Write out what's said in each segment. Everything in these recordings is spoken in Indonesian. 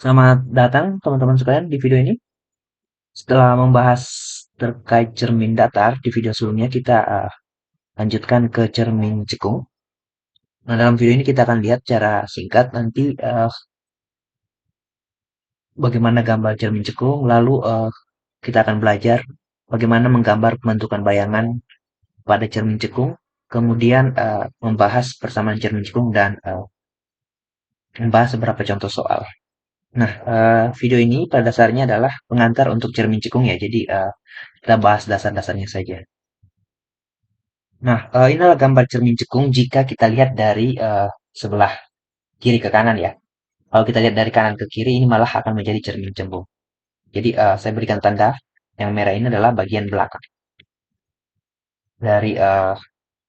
Selamat datang teman-teman sekalian di video ini. Setelah membahas terkait cermin datar di video sebelumnya, kita lanjutkan ke cermin cekung. Nah, dalam video ini kita akan lihat secara singkat nanti bagaimana gambar cermin cekung, lalu kita akan belajar bagaimana menggambar pembentukan bayangan pada cermin cekung, kemudian membahas persamaan cermin cekung dan membahas beberapa contoh soal. Nah, video ini pada dasarnya adalah pengantar untuk cermin cekung ya, jadi kita bahas dasar-dasarnya saja. Nah, inilah gambar cermin cekung jika kita lihat dari sebelah kiri ke kanan ya. Kalau kita lihat dari kanan ke kiri, ini malah akan menjadi cermin cembung. Jadi, saya berikan tanda yang merah ini adalah bagian belakang dari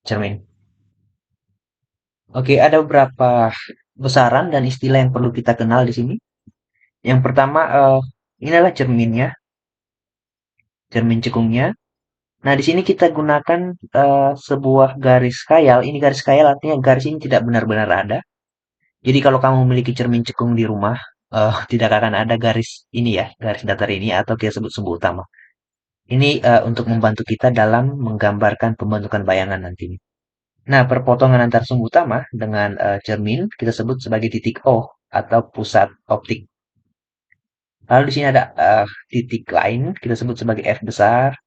cermin. Oke, ada beberapa besaran dan istilah yang perlu kita kenal di sini. Yang pertama, inilah cerminnya, cermin cekungnya. Nah, di sini kita gunakan sebuah garis khayal. Ini garis khayal artinya garis ini tidak benar-benar ada. Jadi kalau kamu memiliki cermin cekung di rumah, tidak akan ada garis ini ya, garis datar ini atau kita sebut sumbu utama. Ini untuk membantu kita dalam menggambarkan pembentukan bayangan nantinya. Nah, perpotongan antar sumbu utama dengan cermin kita sebut sebagai titik O atau pusat optik. Lalu di sini ada titik lain kita sebut sebagai F besar.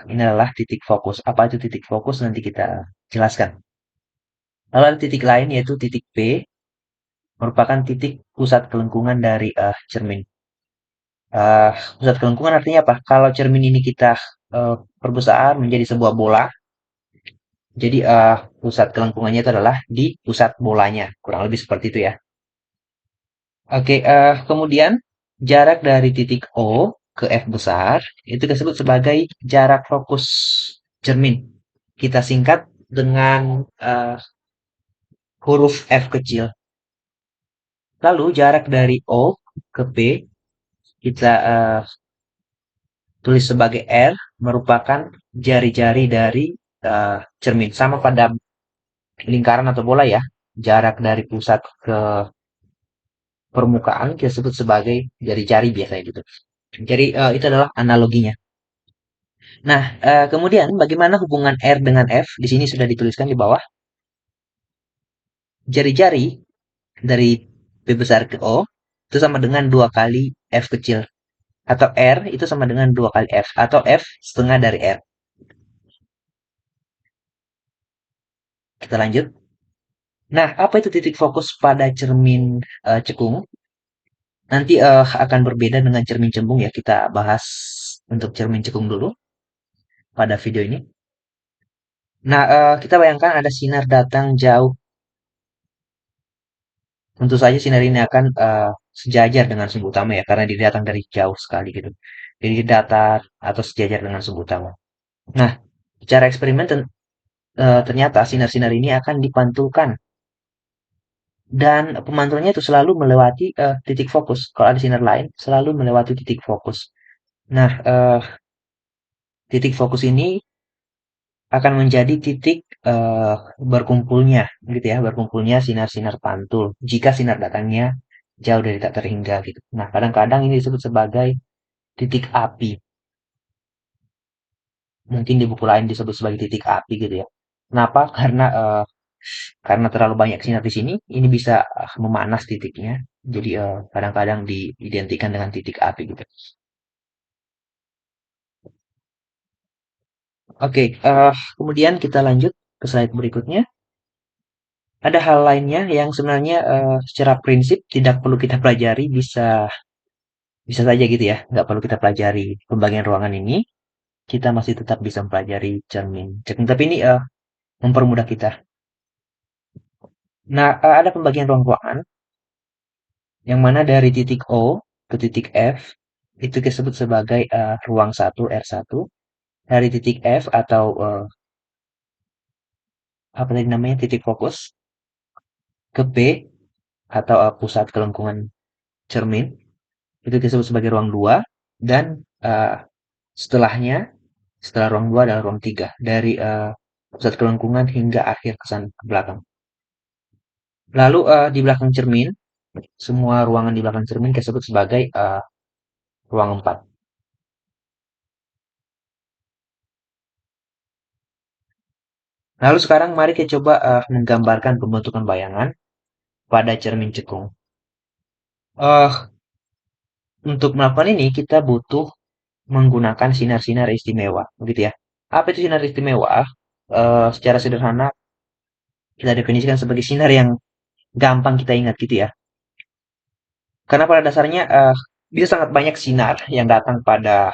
Ini adalah titik fokus. Apa itu titik fokus? Nanti kita jelaskan. Lalu ada titik lain yaitu titik P merupakan titik pusat kelengkungan dari cermin. Eh, Pusat kelengkungan artinya apa? Kalau cermin ini kita perbesar menjadi sebuah bola, jadi pusat kelengkungannya itu adalah di pusat bolanya, kurang lebih seperti itu ya. Oke, kemudian jarak dari titik O ke F besar itu disebut sebagai jarak fokus cermin. Kita singkat dengan huruf F kecil. Lalu jarak dari O ke P kita tulis sebagai R merupakan jari-jari dari cermin. Sama pada lingkaran atau bola ya. Jarak dari pusat ke permukaan kita sebut sebagai jari-jari biasanya gitu. Jadi itu adalah analoginya. Nah, kemudian bagaimana hubungan R dengan F? Di sini sudah dituliskan di bawah. Jari-jari dari P besar ke O itu sama dengan 2 kali F kecil. Atau R itu sama dengan 2 kali F. Atau F setengah dari R. Kita lanjut. Nah, apa itu titik fokus pada cermin cekung? Nanti akan berbeda dengan cermin cembung ya. Kita bahas untuk cermin cekung dulu pada video ini. Nah, kita bayangkan ada sinar datang jauh. Tentu saja sinar ini akan sejajar dengan sumbu utama ya, karena dia datang dari jauh sekali gitu. Jadi datar atau sejajar dengan sumbu utama. Nah, secara eksperimen ternyata sinar-sinar ini akan dipantulkan dan pemantulnya itu selalu melewati titik fokus. Kalau ada sinar lain, selalu melewati titik fokus. Nah, titik fokus ini akan menjadi titik berkumpulnya, gitu ya, berkumpulnya sinar-sinar pantul. Jika sinar datangnya jauh dari tak terhingga gitu. Nah, kadang-kadang ini disebut sebagai titik api. Mungkin di buku lain disebut sebagai titik api gitu ya. Kenapa? Karena terlalu banyak sinar di sini, ini bisa memanas titiknya. Jadi kadang-kadang diidentikan dengan titik api gitu. Oke, kemudian kita lanjut ke slide berikutnya. Ada hal lainnya yang sebenarnya secara prinsip tidak perlu kita pelajari, bisa bisa saja gitu ya, nggak perlu kita pelajari pembagian ruangan ini, kita masih tetap bisa mempelajari cermin. Cermin tapi ini mempermudah kita. Nah, ada pembagian ruang-ruangan yang mana dari titik O ke titik F itu disebut sebagai ruang 1 R1. Dari titik F atau apa tadi namanya titik fokus ke P atau pusat kelengkungan cermin itu disebut sebagai ruang 2 dan setelahnya setelah ruang 2 adalah ruang 3 dari pusat kelengkungan hingga akhir kesan ke belakang. Lalu di belakang cermin Semua ruangan di belakang cermin kita sebut sebagai ruang 4. Lalu sekarang mari kita coba menggambarkan pembentukan bayangan pada cermin cekung. Eh, untuk melakukan ini kita butuh menggunakan sinar-sinar istimewa, begitu ya. Apa itu sinar istimewa? Secara sederhana kita definisikan sebagai sinar yang gampang kita ingat gitu ya. Karena pada dasarnya bisa sangat banyak sinar yang datang pada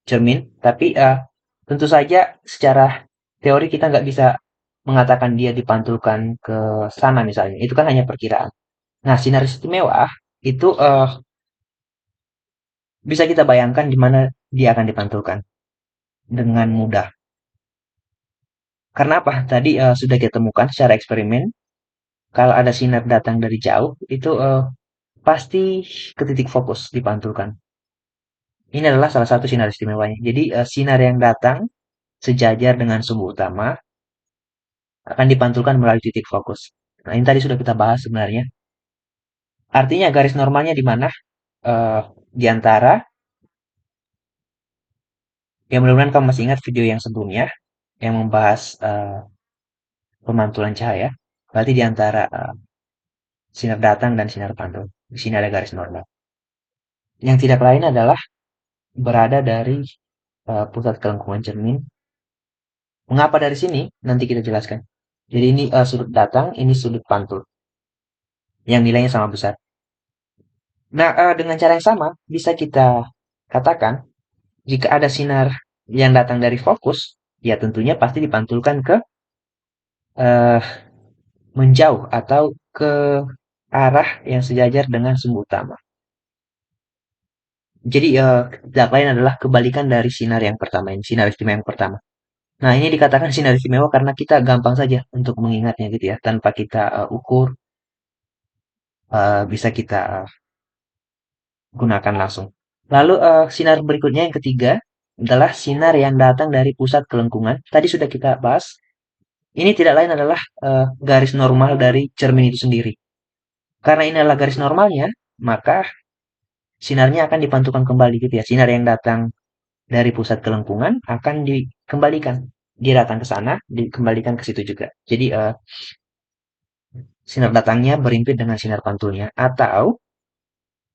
cermin, tapi tentu saja secara teori kita nggak bisa mengatakan dia dipantulkan ke sana misalnya. Itu kan hanya perkiraan. Nah, sinar istimewa itu bisa kita bayangkan di mana dia akan dipantulkan dengan mudah. Karena apa? Tadi sudah kita temukan secara eksperimen, kalau ada sinar datang dari jauh, itu pasti ke titik fokus dipantulkan. Ini adalah salah satu sinar istimewanya. Jadi, sinar yang datang sejajar dengan sumbu utama akan dipantulkan melalui titik fokus. Nah, ini tadi sudah kita bahas sebenarnya. Artinya garis normalnya di mana? Eh, di antara, ya mudah-mudahan kamu masih ingat video yang sebelumnya yang membahas pemantulan cahaya. Berarti di antara sinar datang dan sinar pantul. Di sini ada garis normal. Yang tidak lain adalah berada dari pusat kelengkungan cermin. Mengapa dari sini? Nanti kita jelaskan. Jadi ini sudut datang, ini sudut pantul yang nilainya sama besar. Nah, dengan cara yang sama bisa kita katakan jika ada sinar yang datang dari fokus, ya tentunya pasti dipantulkan ke eh, menjauh atau ke arah yang sejajar dengan sumbu utama. Jadi tidak lain adalah kebalikan dari sinar yang pertama, ini sinar istimewa yang pertama. Nah, ini dikatakan sinar istimewa karena kita gampang saja untuk mengingatnya gitu ya, tanpa kita ukur, bisa kita gunakan langsung. Lalu sinar berikutnya yang ketiga adalah sinar yang datang dari pusat kelengkungan. Tadi sudah kita bahas. Ini tidak lain adalah garis normal dari cermin itu sendiri. Karena ini adalah garis normalnya, maka sinarnya akan dipantulkan kembali gitu ya. Sinar yang datang dari pusat kelengkungan akan dikembalikan. Dia datang ke sana, dikembalikan ke situ juga. Jadi sinar datangnya berimpit dengan sinar pantulnya atau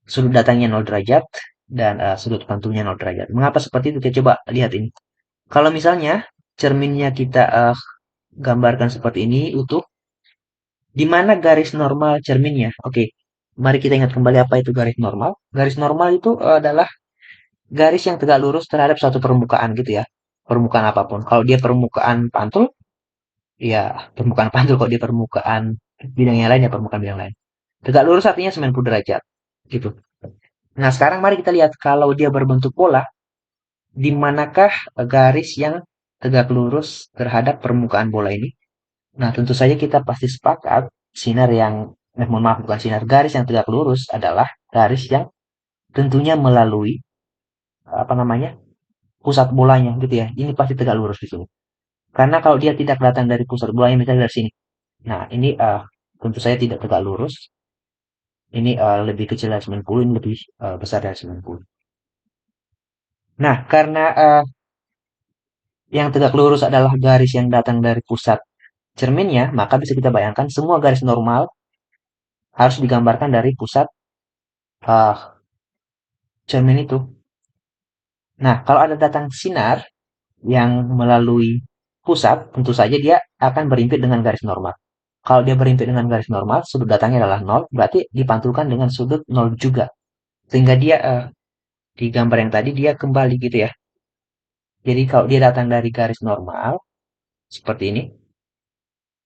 sudut datangnya 0 derajat dan sudut pantulnya 0 derajat. Mengapa seperti itu? Kita coba lihat ini. Kalau misalnya cerminnya kita gambarkan seperti ini utuh, di mana garis normal cerminnya? Oke, mari kita ingat kembali apa itu garis normal. Garis normal itu adalah garis yang tegak lurus terhadap suatu permukaan gitu ya. Permukaan apapun. Kalau dia permukaan pantul, ya permukaan pantul. Kalau dia permukaan bidang yang lain, ya permukaan bidang lain. Tegak lurus artinya 90 derajat. Gitu. Nah, sekarang mari kita lihat kalau dia berbentuk bola, di manakah garis yang tegak lurus terhadap permukaan bola ini? Nah, tentu saja kita pasti sepakat sinar yang, mohon maaf, bukan sinar, garis yang tegak lurus adalah garis yang tentunya melalui apa namanya pusat bolanya gitu ya. Ini pasti tegak lurus di sini. Karena kalau dia tidak datang dari pusat bolanya misalnya dari sini. Nah, ini tentu saja tidak tegak lurus. Ini lebih kecil dari 90, ini lebih besar dari 90. Nah, karena yang tegak lurus adalah garis yang datang dari pusat cerminnya, maka bisa kita bayangkan semua garis normal harus digambarkan dari pusat uh, cermin itu. Nah, kalau ada datang sinar yang melalui pusat, tentu saja dia akan berimpit dengan garis normal. Kalau dia berimpit dengan garis normal, sudut datangnya adalah nol, berarti dipantulkan dengan sudut nol juga. Sehingga dia di gambar yang tadi dia kembali gitu ya. Jadi kalau dia datang dari garis normal, seperti ini,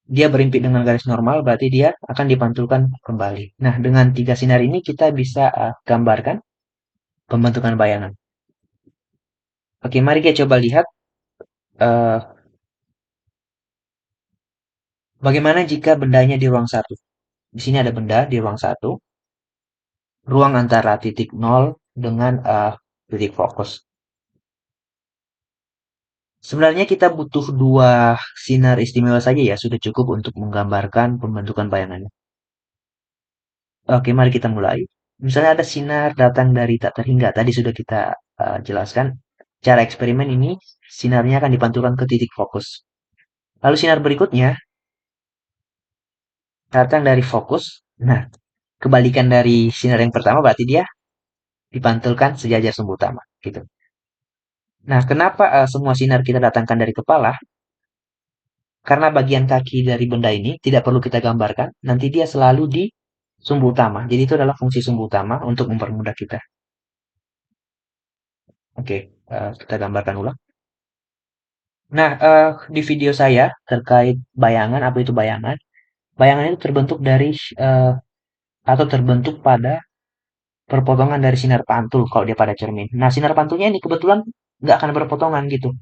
dia berimpit dengan garis normal, berarti dia akan dipantulkan kembali. Nah, dengan tiga sinar ini kita bisa gambarkan pembentukan bayangan. Oke, mari kita coba lihat eh, bagaimana jika bendanya di ruang satu. Di sini ada benda di ruang satu, ruang antara titik nol dengan titik fokus. Sebenarnya kita butuh dua sinar istimewa saja ya, sudah cukup untuk menggambarkan pembentukan bayangannya. Oke, mari kita mulai. Misalnya ada sinar datang dari tak terhingga. Tadi sudah kita jelaskan. Cara eksperimen ini, sinarnya akan dipantulkan ke titik fokus. Lalu sinar berikutnya datang dari fokus. Nah, kebalikan dari sinar yang pertama berarti dia dipantulkan sejajar sumbu utama. Gitu. Nah, kenapa semua sinar kita datangkan dari kepala? Karena bagian kaki dari benda ini tidak perlu kita gambarkan. Nanti dia selalu di sumbu utama. Jadi itu adalah fungsi sumbu utama untuk mempermudah kita. Oke, kita gambarkan ulang. Nah, di video saya terkait bayangan, apa itu bayangan? Bayangan itu terbentuk dari atau terbentuk pada perpotongan dari sinar pantul kalau dia pada cermin. Nah, sinar pantulnya ini kebetulan nggak akan berpotongan gitu,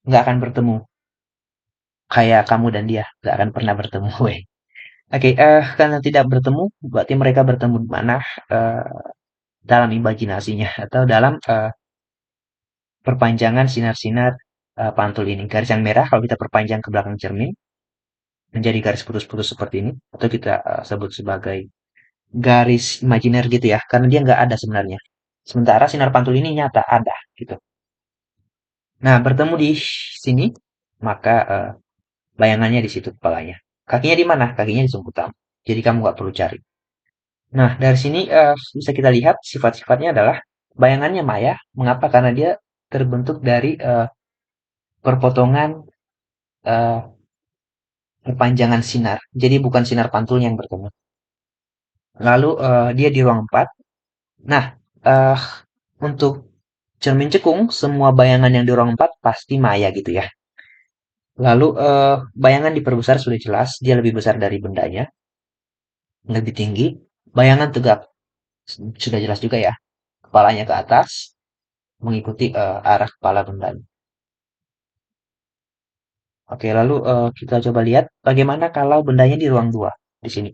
nggak akan bertemu. Kayak kamu dan dia nggak akan pernah bertemu. Weh. Oke, karena tidak bertemu, berarti mereka bertemu di mana? Eh, dalam imajinasinya atau dalam perpanjangan sinar-sinar pantul ini. Garis yang merah kalau kita perpanjang ke belakang cermin menjadi garis putus-putus seperti ini, atau kita sebut sebagai garis imajiner gitu ya, karena dia nggak ada sebenarnya. Sementara sinar pantul ini nyata ada gitu. Nah, bertemu di sini, maka bayangannya di situ kepalanya. Kakinya di mana? Kakinya di sumbu utama. Jadi kamu nggak perlu cari. Nah, dari sini bisa kita lihat sifat-sifatnya adalah bayangannya maya. Mengapa? Karena dia terbentuk dari perpotongan eh, perpanjangan sinar. Jadi bukan sinar pantul yang bertemu. Lalu dia di ruang 4. Nah, eh, untuk cermin cekung, semua bayangan yang di ruang 4 pasti maya gitu ya. Lalu bayangan diperbesar sudah jelas, dia lebih besar dari bendanya, lebih tinggi. Bayangan tegak sudah jelas juga ya, kepalanya ke atas, mengikuti arah kepala benda. Oke, lalu kita coba lihat bagaimana kalau bendanya di ruang 2 di sini.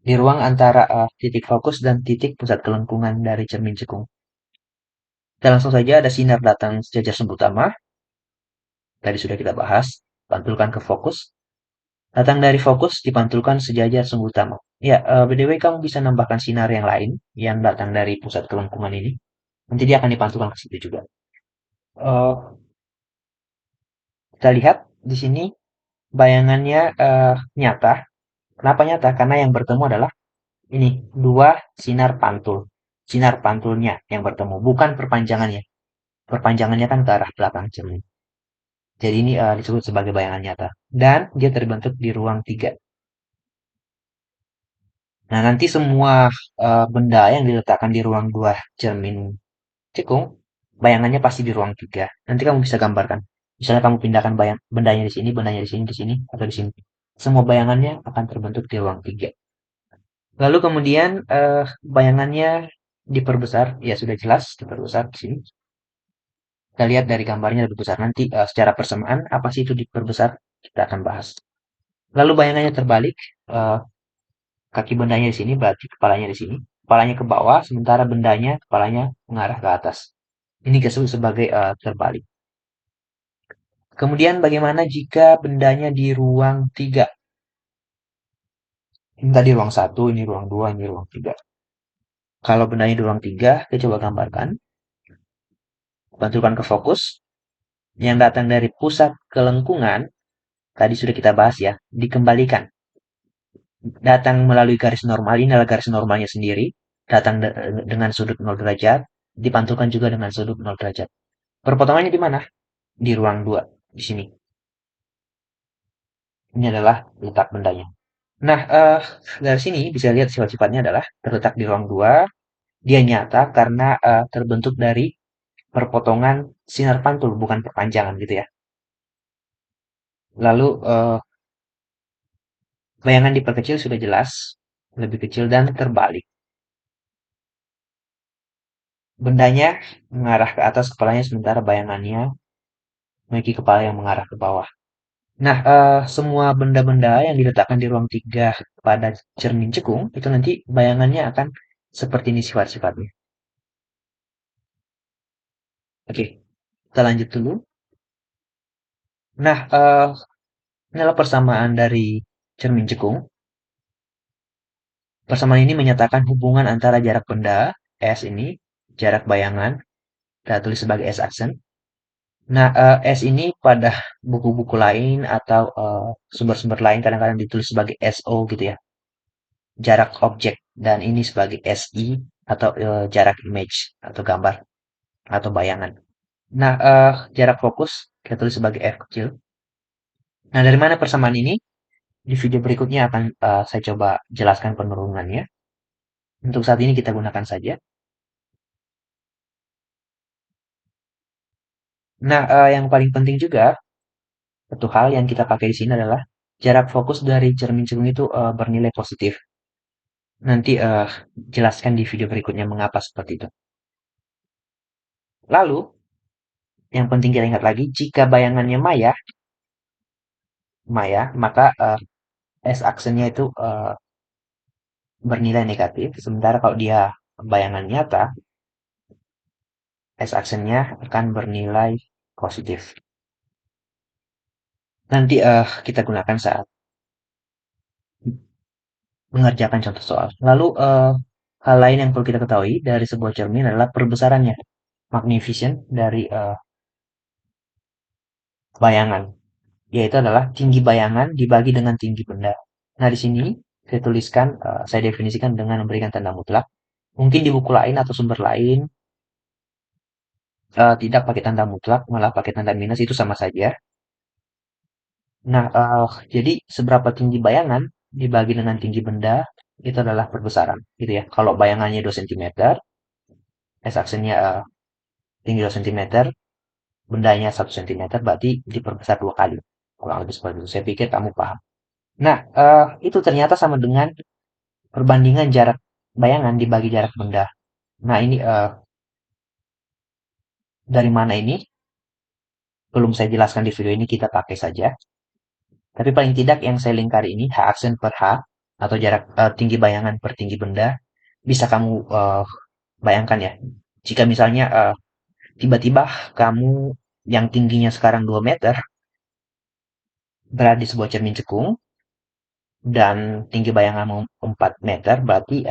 Di ruang antara titik fokus dan titik pusat kelengkungan dari cermin cekung. Kita langsung saja ada sinar datang sejajar sumbu utama. Tadi sudah kita bahas. Pantulkan ke fokus. Datang dari fokus dipantulkan sejajar sumbu utama. Ya, by the way kamu bisa nambahkan sinar yang lain yang datang dari pusat kelengkungan ini. Nanti dia akan dipantulkan ke situ juga. Eh, kita lihat di sini bayangannya nyata. Kenapa nyata? Karena yang bertemu adalah ini dua sinar pantul. Sinar pantulnya yang bertemu, bukan perpanjangannya. Perpanjangannya kan ke arah belakang cermin. Jadi ini disebut sebagai bayangan nyata. Dan dia terbentuk di ruang 3. Nah, nanti semua benda yang diletakkan di ruang 2 cermin cekung, bayangannya pasti di ruang 3. Nanti kamu bisa gambarkan. Misalnya kamu pindahkan bendanya di sini, atau di sini. Semua bayangannya akan terbentuk di ruang 3. Lalu kemudian bayangannya diperbesar, ya sudah jelas diperbesar di sini. Kita lihat dari gambarnya lebih besar. Nanti secara persamaan apa sih itu diperbesar kita akan bahas. Lalu bayangannya terbalik, eh, kaki bendanya di sini berarti kepalanya di sini. Kepalanya ke bawah, sementara bendanya kepalanya mengarah ke atas. Ini disebut sebagai terbalik. Kemudian bagaimana jika bendanya di ruang 3? Ini tadi ruang 1, ini ruang 2, ini ruang 3. Kalau bendanya di ruang 3, kita coba gambarkan. Bantukan ke fokus. Yang datang dari pusat kelengkungan, tadi sudah kita bahas ya, dikembalikan. Datang melalui garis normal, ini adalah garis normalnya sendiri. Datang dengan sudut 0 derajat, dipantulkan juga dengan sudut 0 derajat. Perpotongannya di mana? Di ruang 2, di sini. Ini adalah letak bendanya. Nah, dari sini bisa lihat sifat-sifatnya adalah terletak di ruang 2, dia nyata karena terbentuk dari perpotongan sinar pantul, bukan perpanjangan gitu ya. Lalu bayangan diperkecil sudah jelas, lebih kecil dan terbalik. Bendanya mengarah ke atas kepalanya sementara bayangannya memiliki kepala yang mengarah ke bawah. Nah, semua benda-benda yang diletakkan di ruang 3 pada cermin cekung itu nanti bayangannya akan seperti ini sifat-sifatnya. Oke, kita lanjut dulu. Nah, inilah persamaan dari cermin cekung. Persamaan ini menyatakan hubungan antara jarak benda, S ini, jarak bayangan, kita tulis sebagai S aksen. Nah, S ini pada buku-buku lain atau sumber-sumber lain kadang-kadang ditulis sebagai SO gitu ya, jarak objek, dan ini sebagai SI atau jarak image atau gambar atau bayangan. Nah, jarak fokus kita tulis sebagai F kecil. Nah, dari mana persamaan ini? Di video berikutnya akan saya coba jelaskan penurunannya. Untuk saat ini kita gunakan saja. Nah, yang paling penting juga, satu hal yang kita pakai di sini adalah jarak fokus dari cermin cekung itu bernilai positif. Nanti jelaskan di video berikutnya mengapa seperti itu. Lalu, yang penting kita ingat lagi, jika bayangannya maya, maka S aksennya itu bernilai negatif. Sementara kalau dia bayangan nyata, S aksennya akan bernilai positif. Nanti kita gunakan saat mengerjakan contoh soal. Lalu hal lain yang perlu kita ketahui dari sebuah cermin adalah perbesarannya, magnification dari bayangan, yaitu adalah tinggi bayangan dibagi dengan tinggi benda. Nah, di sini saya tuliskan, saya definisikan dengan memberikan tanda mutlak. Mungkin di buku lain atau sumber lain tidak pakai tanda mutlak, malah pakai tanda minus, itu sama saja. Nah, jadi seberapa tinggi bayangan dibagi dengan tinggi benda itu adalah perbesaran, gitu ya. Kalau bayangannya 2 cm, S aksennya tinggi 2 cm, bendanya 1 cm, berarti diperbesar 2 kali. Kurang lebih seperti itu. Saya pikir kamu paham. Nah, itu ternyata sama dengan perbandingan jarak bayangan dibagi jarak benda. Nah, ini dari mana ini? Belum saya jelaskan di video ini, kita pakai saja. Tapi paling tidak yang saya lingkari ini, H aksen per H, atau jarak tinggi bayangan per tinggi benda, bisa kamu bayangkan ya. Jika misalnya tiba-tiba kamu yang tingginya sekarang 2 meter, berada di sebuah cermin cekung, dan tinggi bayanganmu 4 meter, berarti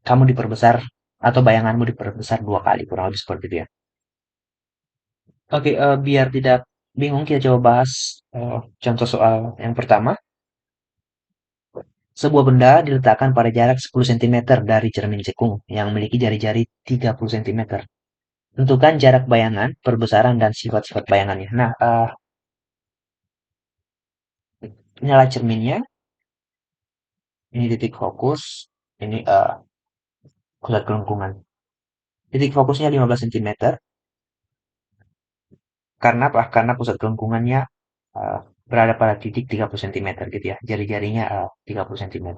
kamu diperbesar atau bayanganmu diperbesar 2 kali, kurang lebih seperti itu ya. Oke, biar tidak bingung, kita coba bahas contoh soal yang pertama. Sebuah benda diletakkan pada jarak 10 cm dari cermin cekung yang memiliki jari-jari 30 cm. Tentukan jarak bayangan, perbesaran, dan sifat-sifat bayangannya. Nah, inilah cerminnya. Ini titik fokus. Ini pusat kelengkungan. Titik fokusnya 15 cm. Karena apa? Karena pusat kelengkungannya berada pada titik 30 cm gitu ya. Jari-jarinya 30 cm.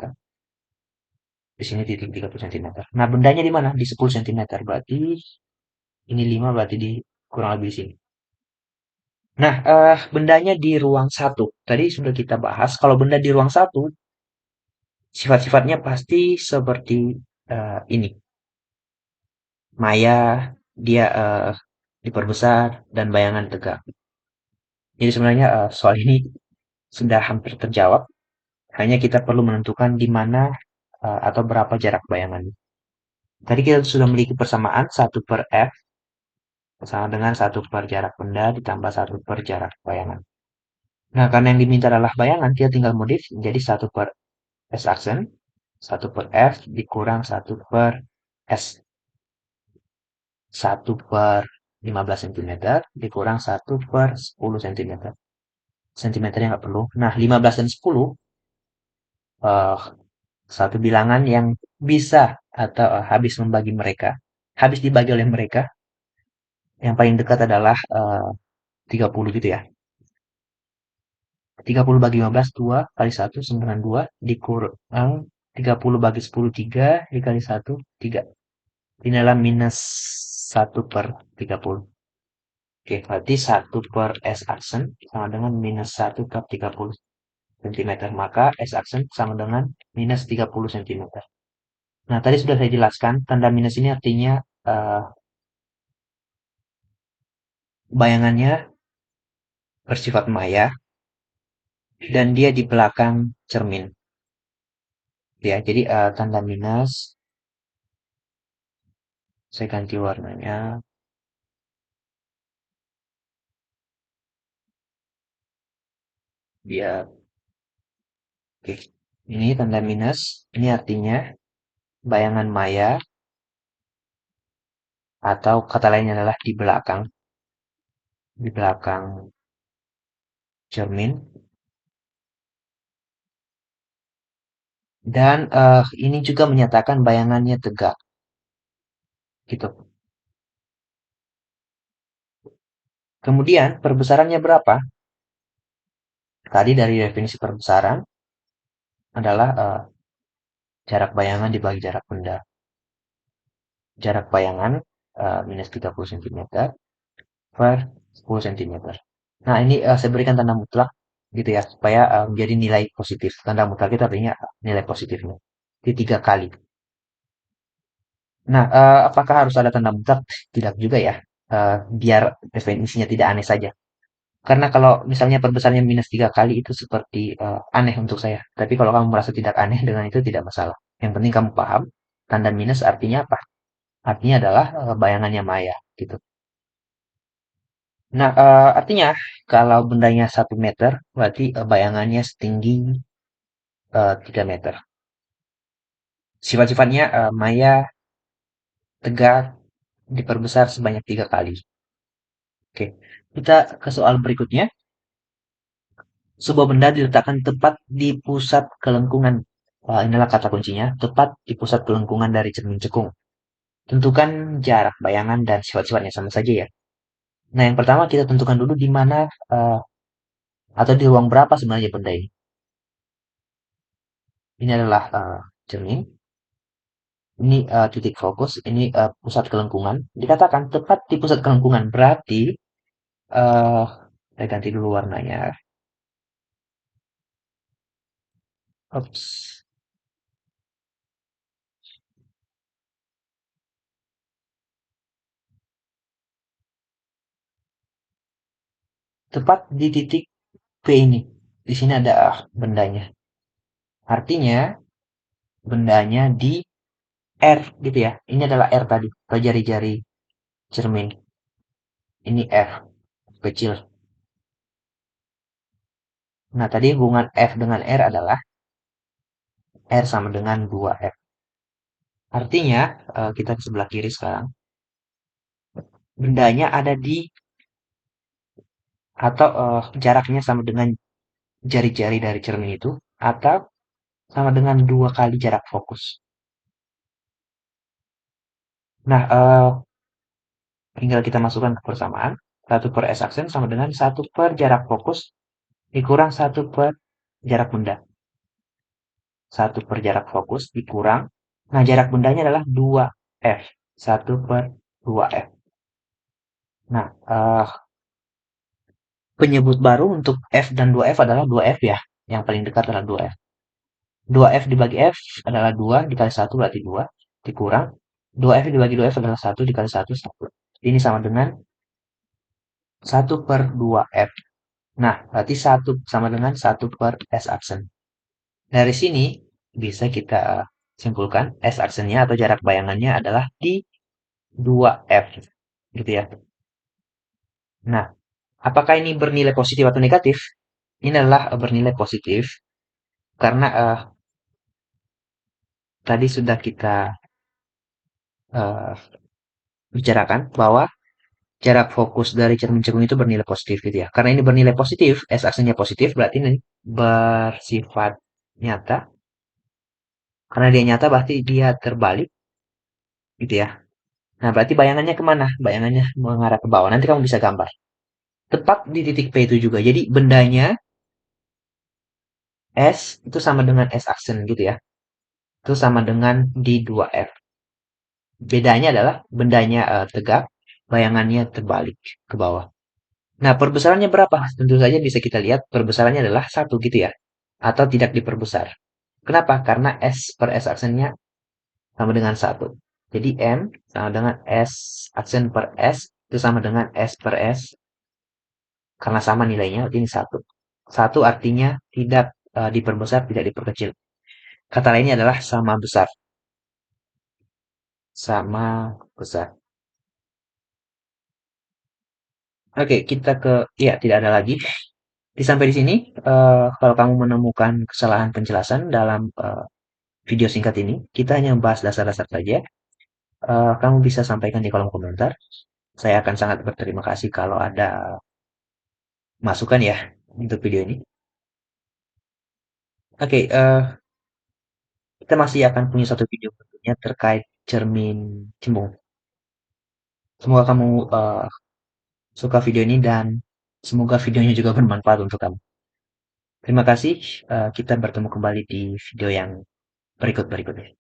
Di sini titik 30 cm. Nah, bendanya di mana? Di 10 cm. Berarti ini 5, berarti di kurang lebih di sini. Nah, bendanya di ruang satu. Tadi sudah kita bahas, kalau benda di ruang satu, sifat-sifatnya pasti seperti ini. Maya, dia diperbesar, dan bayangan tegak. Jadi sebenarnya soal ini sudah hampir terjawab. Hanya kita perlu menentukan di mana atau berapa jarak bayangan. Tadi kita sudah memiliki persamaan 1/F sama dengan 1 per jarak benda ditambah 1 per jarak bayangan. Nah, karena yang diminta adalah bayangan, kita tinggal modif menjadi 1/S aksen, 1/F dikurang 1/S. 1/15 cm dikurang 1/10 cm. Sentimeternya nggak perlu. Nah, 15 dan 10 eh, satu bilangan yang bisa atau habis membagi mereka, habis dibagi oleh mereka. Yang paling dekat adalah 30 gitu ya. 30 bagi 15, 2 kali 1, 92, dikurang 30 bagi 10, 3, dikali 1, 3. Ini adalah minus 1/30. Oke, berarti 1/S aksen sama dengan minus 1/30 cm. Maka S aksen sama dengan minus 30 cm. Nah, tadi sudah saya jelaskan, tanda minus ini artinya eh, bayangannya bersifat maya dan dia di belakang cermin. Ya, jadi tanda minus, saya ganti warnanya. Biar, oke. Ini tanda minus, ini artinya bayangan maya, atau kata lainnya adalah di belakang cermin. Dan ini juga menyatakan bayangannya tegak, gitu. Kemudian perbesarannya berapa? Tadi dari definisi perbesaran adalah jarak bayangan dibagi jarak benda. Jarak bayangan minus 30 cm per 10 cm. Nah, ini saya berikan tanda mutlak gitu ya, supaya menjadi nilai positif. Tanda mutlak itu artinya nilai positifnya. Di 3 kali. Nah, apakah harus ada tanda mutlak? Tidak juga ya. Biar definisinya tidak aneh saja. Karena kalau misalnya perbesarannya minus 3 kali itu seperti aneh untuk saya. Tapi kalau kamu merasa tidak aneh dengan itu tidak masalah. Yang penting kamu paham tanda minus artinya apa? Artinya adalah bayangannya maya gitu. Nah, artinya kalau bendanya 1 meter, berarti bayangannya setinggi 3 meter. Sifat-sifatnya maya, tegak, diperbesar sebanyak 3 kali. Oke, kita ke soal berikutnya. Sebuah benda diletakkan tepat di pusat kelengkungan. Wah, inilah kata kuncinya, tepat di pusat kelengkungan dari cermin cekung. Tentukan jarak bayangan dan sifat-sifatnya sama saja ya. Nah, yang pertama kita tentukan dulu di mana atau di ruang berapa sebenarnya benda ini. Ini adalah cermin, ini titik fokus, ini pusat kelengkungan. Dikatakan tepat di pusat kelengkungan berarti eh saya ganti dulu warnanya. Ups. Tepat di titik P ini. Di sini ada bendanya. Artinya bendanya di R gitu ya. Ini adalah R tadi, atau jari-jari cermin. Ini R kecil. Nah, tadi hubungan F dengan R adalah R sama dengan 2F. Artinya, kita ke sebelah kiri sekarang. Bendanya ada di, atau jaraknya sama dengan jari-jari dari cermin itu, atau sama dengan 2 kali jarak fokus. Nah, tinggal kita masukkan ke persamaan. 1 per S aksen sama dengan 1 per jarak fokus dikurang 1 per jarak benda. 1 per jarak fokus dikurang. Nah, jarak bendanya adalah 2F. 1 per 2F. Nah, penyebut baru untuk F dan 2F adalah 2F ya. Yang paling dekat adalah 2F. 2F dibagi F adalah 2 dikali 1 berarti 2. Dikurang. 2F dibagi 2F adalah 1 dikali 1, 1. Ini sama dengan 1 per 2F. Nah, berarti 1 sama dengan 1 per S aksen. Dari sini bisa kita simpulkan S aksennya atau jarak bayangannya adalah di 2F. Gitu ya. Nah, apakah ini bernilai positif atau negatif? Ini adalah bernilai positif karena tadi sudah kita eh, bicarakan bahwa jarak fokus dari cermin cekung itu bernilai positif gitu ya. Karena ini bernilai positif, S aksennya positif berarti ini bersifat nyata. Karena dia nyata berarti dia terbalik gitu ya. Nah, berarti bayangannya kemana? Bayangannya mengarah ke bawah. Nanti kamu bisa gambar. Tepat di titik P itu juga. Jadi bendanya S itu sama dengan S aksen gitu ya. Itu sama dengan di 2F. Bedanya adalah bendanya tegak, bayangannya terbalik ke bawah. Nah, perbesarannya berapa? Tentu saja bisa kita lihat perbesarannya adalah 1 gitu ya. Atau tidak diperbesar. Kenapa? Karena S per S aksennya sama dengan 1. Jadi M sama dengan S aksen per S itu sama dengan S per S. Karena sama nilainya, ini 1. 1 artinya tidak diperbesar, tidak diperkecil. Kata lainnya adalah sama besar. Sama besar. Oke, kita ke, ya tidak ada lagi. Sampai di sini, kalau kamu menemukan kesalahan penjelasan dalam video singkat ini, kita hanya membahas dasar-dasar saja. Kamu bisa sampaikan di kolom komentar. Saya akan sangat berterima kasih kalau ada masukan ya untuk video ini. Oke, kita masih akan punya satu video berikutnya terkait cermin cembung. Semoga kamu suka video ini dan semoga videonya juga bermanfaat untuk kamu. Terima kasih. Kita bertemu kembali di video yang berikut-berikutnya.